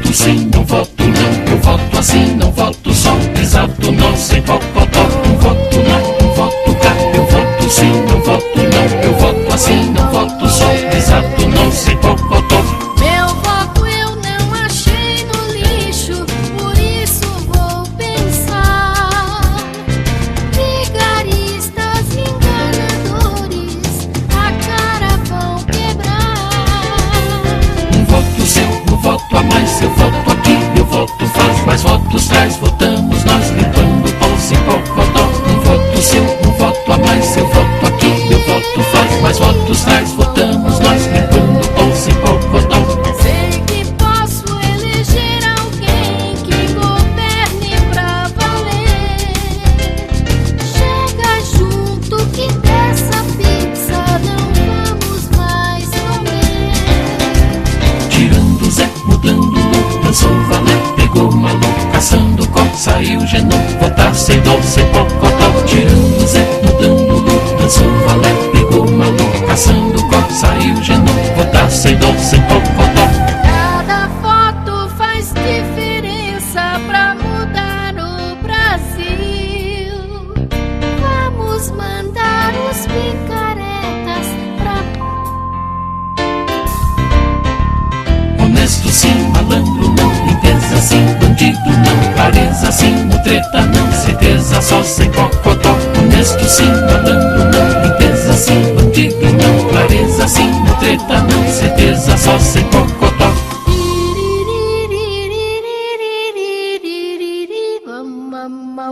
voto sim, não voto não. Eu voto assim, não voto só. Exato, não sem cocotó. Um voto lá, um voto cá. Eu voto sim, não voto não. Eu voto assim, não voto só. Exato, não sem cocotó. Meu voto eu não achei no lixo, por isso vou pensar. Vigaristas enganadores, a cara vão quebrar. Um voto seu, um voto a mais. Eu voto aqui, eu voto faz. Mais votos traz, votamos nós, limpando pó sem cocotó. Um voto seu, um voto a mais. Eu voto aqui, eu voto faz. Mais votos traz, votamos nós, limpando pó sem cocotó. Sei que posso eleger alguém que governe pra valer. Chega junto que dessa pizza não vamos mais comer. Tirando Zé, mudando Lu, dançou valé, pegou malu, caçando có, saiu Genô, votar sem dó, sem pocotó. Tirando Zé, mudando Lu, dançou valé, pegou malu, caçando có, saiu Genô, votar sem dó, sem pocotó. Cada voto faz diferença pra mudar o Brasil. Vamos mandar os picaretas pra... Honesto sim, malandro não, limpeza sim, bandido não, clareza sim, mutreta não, certeza só sem cocotó. Honesto sim, malandro não, limpeza sim, bandido não, clareza sim, mutreta não, certeza só sem cocotó. Mamma,